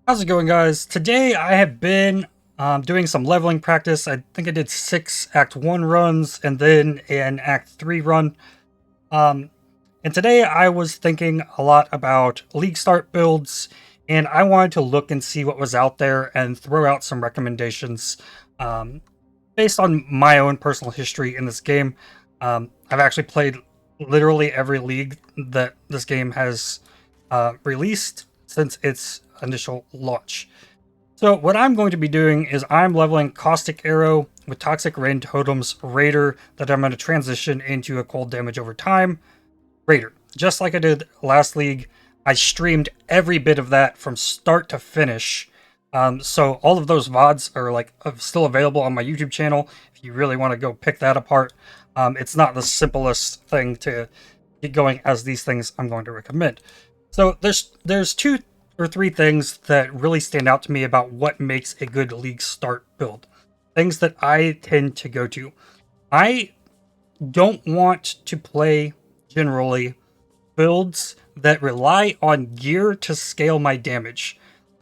How's it going, guys? Today I have been doing some leveling practice. I think I did 6 Act 1 runs and then an Act 3 run. Um, and today I was thinking a lot about League Start builds, and I wanted to look and see what was out there and throw out some recommendations um, based on my own personal history in this game. I've actually played literally every league that this game has released since its initial launch. So what I'm going to be doing is I'm leveling Caustic Arrow with Toxic Rain Totems Raider that I'm going to transition into a cold damage over time Raider. Just like I did last league, I streamed every bit of that from start to finish. So all of those VODs are still available on my YouTube channel if you really want to go pick that apart. It's not the simplest thing to get going as these things I'm going to recommend. So there's 2 or 3 things that really stand out to me about what makes a good League Start build. Things that I tend to go to. I don't want to play, generally, builds that rely on gear to scale my damage.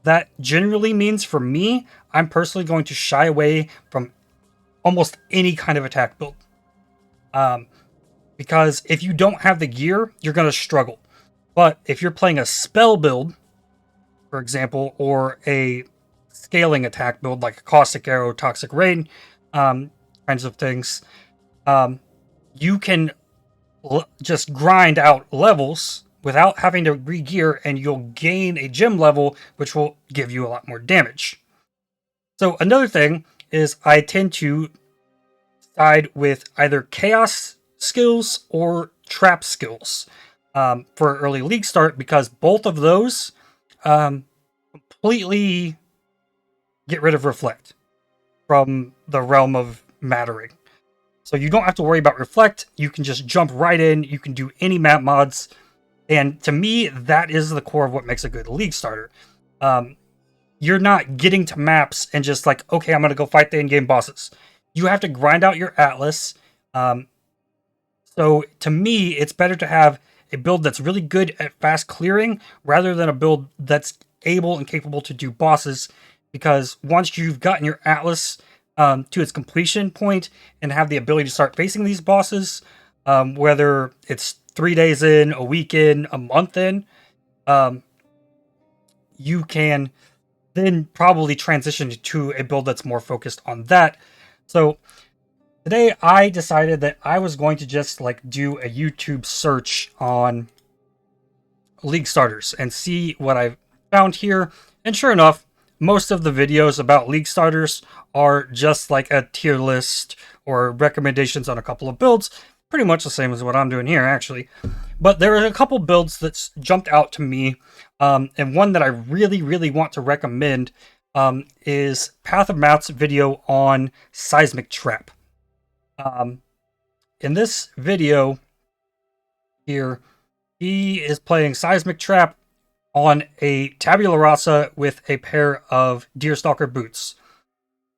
That generally means, for me, I'm personally going to shy away from almost any kind of attack build. Because if you don't have the gear, you're going to struggle. But if you're playing a spell build, for example, or a scaling attack build like a Caustic Arrow, Toxic Rain, kinds of things, you can just grind out levels without having to re-gear, and you'll gain a gem level, which will give you a lot more damage. So another thing is I tend to side with either chaos skills or trap skills for early League Start, because both of those completely get rid of Reflect from the realm of mattering. So you don't have to worry about Reflect. You can just jump right in. You can do any map mods. And to me, that is the core of what makes a good League Starter. You're not getting to maps and just like, okay, I'm going to go fight the in-game bosses. You have to grind out your Atlas. So to me, it's better to have a build that's really good at fast clearing rather than a build that's able and capable to do bosses, because once you've gotten your Atlas to its completion point and have the ability to start facing these bosses, whether it's 3 days in, a week in, a month in, you can then probably transition to a build that's more focused on that. So today I decided that I was going to just do a YouTube search on League Starters and see what I found here. And sure enough, most of the videos about League Starters are just like a tier list or recommendations on a couple of builds. Pretty much the same as what I'm doing here, actually. But there are a couple builds that jumped out to me. And one that I really, really want to recommend is Path of Matt's video on Seismic Trap. In this video here, he is playing Seismic Trap on a Tabula Rasa with a pair of Deerstalker boots.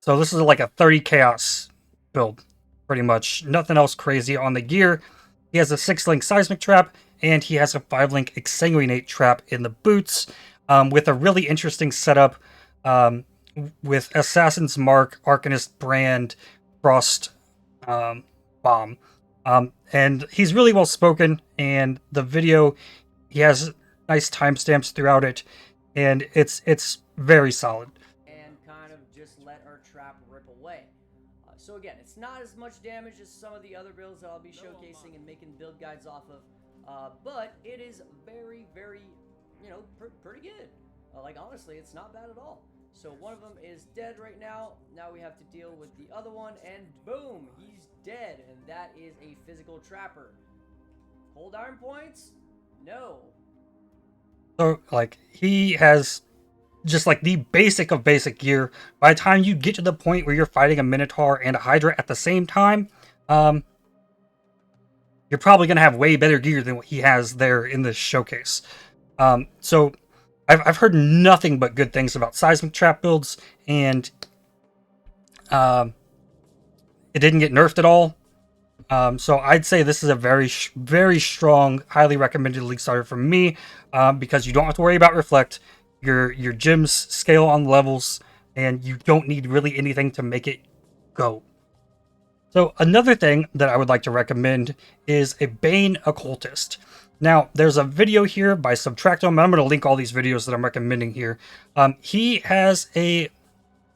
So this is like a 30 chaos build, pretty much. Nothing else crazy on the gear. He has a 6-link Seismic Trap, and he has a 5-link Exsanguinate Trap in the boots, with a really interesting setup with Assassin's Mark, Arcanist Brand, Frost Bomb. And he's really well spoken, and the video, he has nice timestamps throughout it, and it's very solid. And kind of just let our trap rip away. So again, it's not as much damage as some of the other builds that I'll be showcasing and making build guides off of, but it is very, very, pretty good. Like, honestly, it's not bad at all. So one of them is dead right now. Now we have to deal with the other one, and boom, he's dead. And that is a physical trapper. Cold iron points? No. So, he has just the basic of basic gear. By the time you get to the point where you're fighting a Minotaur and a Hydra at the same time, you're probably going to have way better gear than what he has there in this showcase. So I've heard nothing but good things about Seismic Trap builds, and it didn't get nerfed at all. So I'd say this is a very, very strong, highly recommended League Starter from me, because you don't have to worry about Reflect. your gems scale on levels, and you don't need really anything to make it go. So another thing that I would like to recommend is a Bane Occultist. Now, there's a video here by Subtractome. I'm going to link all these videos that I'm recommending here. He has a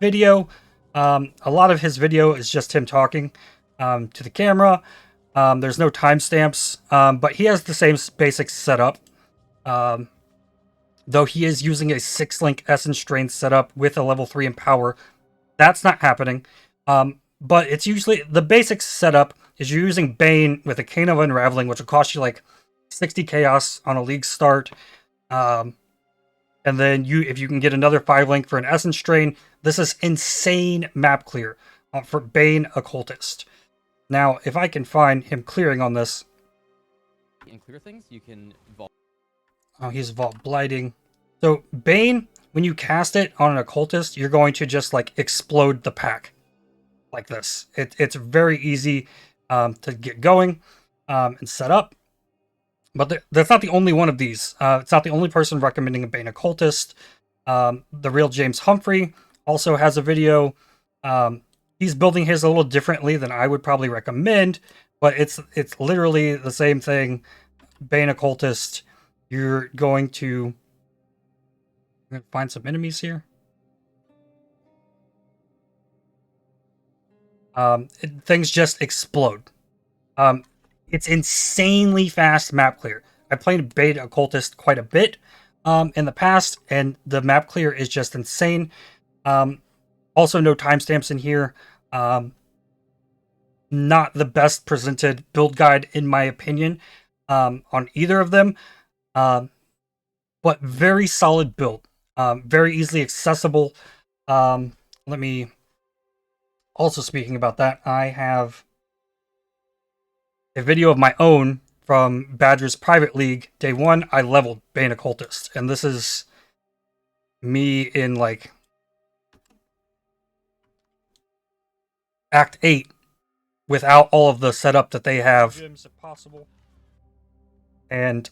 video. A lot of his video is just him talking to the camera. There's no timestamps, but he has the same basic setup. Though he is using a 6-link Essence Strain setup with a level 3 in power. That's not happening. But it's usually, the basic setup is you're using Bane with a Cane of Unraveling, which will cost you like 60 chaos on a league start. And then if you can get another 5-link for an Essence Strain, this is insane map clear for Bane Occultist. Now, if I can find him clearing on this. And clear things, you can vault. Oh, he's Vault Blighting. So, Bane, when you cast it on an Occultist, you're going to just like explode the pack. Like this. It's very easy to get going and set up. But that's not the only one of these. It's not the only person recommending a Bane Occultist. The real James Humphrey also has a video. He's building his a little differently than I would probably recommend, but it's literally the same thing. Bane Occultist. You're going to find some enemies here. Things just explode. It's insanely fast map clear. I played Bane Occultist quite a bit in the past, and the map clear is just insane. Also, no timestamps in here. Not the best presented build guide, in my opinion, on either of them. But very solid build. Very easily accessible. Let me... Also, speaking about that, I have a video of my own from Badger's Private League. Day 1, I leveled Bane Occultist. And this is me in, like, Act 8 without all of the setup that they have. Gems if possible. And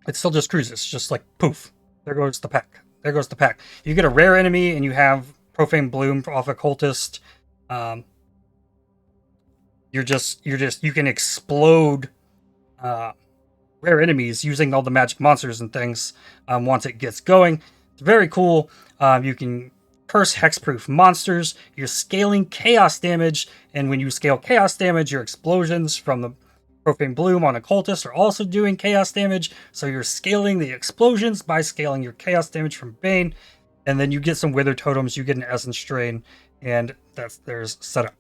it still just cruises. Just like, poof. There goes the pack. There goes the pack. You get a rare enemy and you have Profane Bloom off Occultist. You can explode rare enemies using all the magic monsters and things once it gets going. It's very cool. You can curse hexproof monsters. You're scaling chaos damage, and when you scale chaos damage, your explosions from the Profane Bloom on Occultist are also doing chaos damage. So you're scaling the explosions by scaling your chaos damage from Bane, and then you get some Wither Totems. You get an Essence Strain, and there's setup.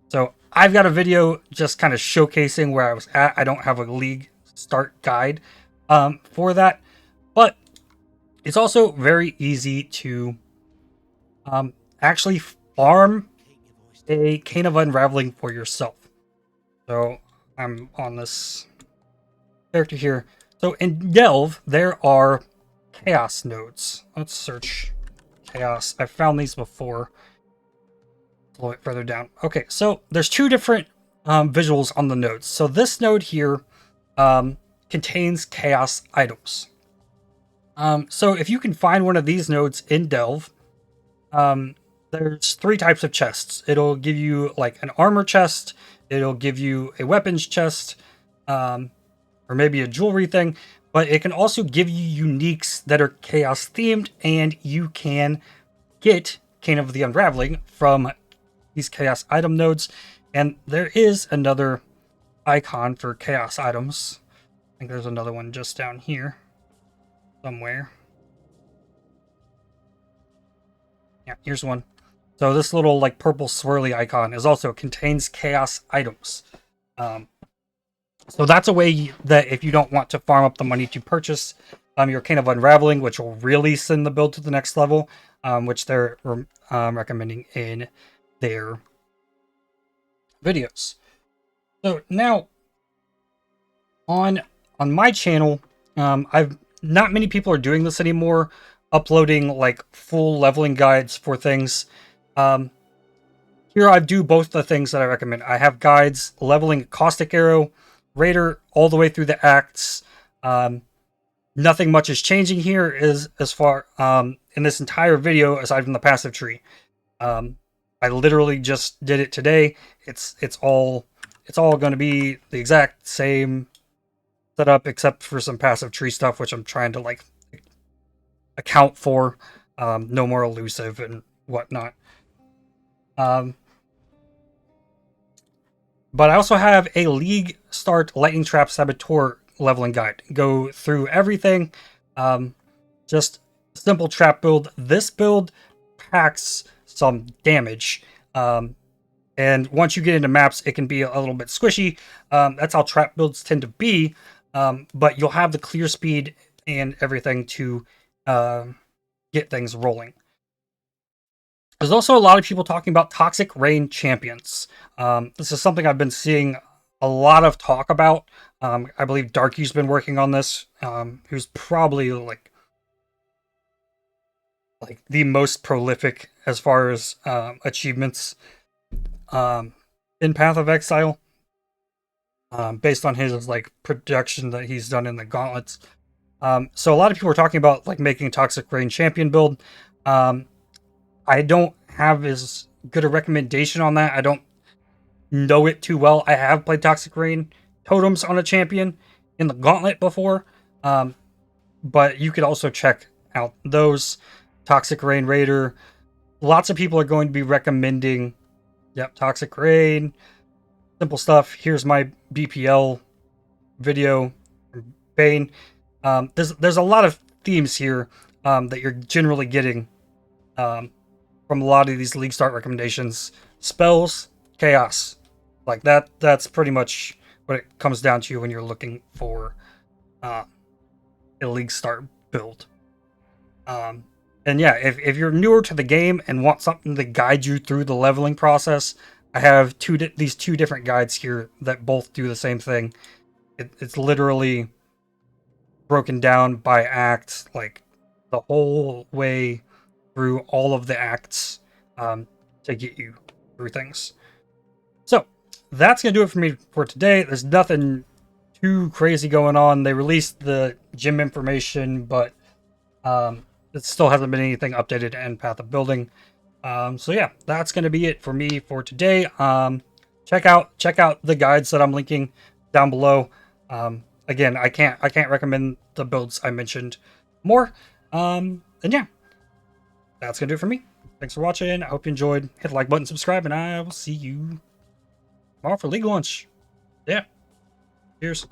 So I've got a video just kind of showcasing where I was at. I don't have a league start guide for that, but it's also very easy to actually farm a Cane of Unraveling for yourself. So I'm on this character here. So in Delve, there are chaos nodes. Let's search chaos. I've found these before. A little bit further down. Okay, so there's 2 different visuals on the nodes. So this node here contains chaos items. So if you can find one of these nodes in Delve, there's 3 types of chests. It'll give you like an armor chest, it'll give you a weapons chest, or maybe a jewelry thing, but it can also give you uniques that are chaos themed, and you can get Cane of the Unraveling from these chaos item nodes. And there is another icon for chaos items. I think there's another one just down here somewhere. Yeah, here's one. So this little like purple swirly icon is also contains chaos items. So that's a way that if you don't want to farm up the money to purchase your Cane of Unraveling, which will really send the build to the next level, which they're recommending in their videos. So now on my channel, not many people are doing this anymore, uploading like full leveling guides for things. Here I do both the things that I recommend. I have guides leveling Caustic Arrow, Raider all the way through the acts. nothing much is changing here is as far in this entire video aside from the passive tree. I literally just did it today. It's all going to be the exact same setup except for some passive tree stuff, which I'm trying to like account for. No more elusive and whatnot. But I also have a League Start Lightning Trap Saboteur leveling guide. Go through everything. Just simple trap build. This build packs some damage. And once you get into maps, it can be a little bit squishy. That's how trap builds tend to be. But you'll have the clear speed and everything to get things rolling. There's also a lot of people talking about Toxic Rain champions. This is something I've been seeing a lot of talk about. I believe Darky's been working on this, who's probably like the most prolific as far as achievements in Path of Exile, based on his like production that he's done in the gauntlets. So a lot of people are talking about like making a Toxic Rain champion build. I don't have as good a recommendation on that. I don't know it too well. I have played Toxic Rain totems on a champion in the gauntlet before, but you could also check out those. Toxic Rain Raider. Lots of people are going to be recommending, yep, Toxic Rain. Simple stuff. Here's my BPL video from Bane. There's a lot of themes here that you're generally getting from a lot of these League Start recommendations. Spells, chaos. Like that's pretty much what it comes down to when you're looking for a League Start build. And yeah, if you're newer to the game and want something to guide you through the leveling process, I have these two different guides here that both do the same thing. It's literally broken down by act, like the whole way through all of the acts to get you through things. So that's gonna do it for me for today. There's nothing too crazy going on. They released the gym information, but it still hasn't been anything updated in Path of Building. So yeah, that's gonna be it for me for today. Check out the guides that I'm linking down below. Again, I can't recommend the builds I mentioned more. And yeah, that's gonna do it for me. Thanks for watching. I hope you enjoyed. Hit the like button, subscribe, and I will see you tomorrow for League Launch. Yeah. Cheers.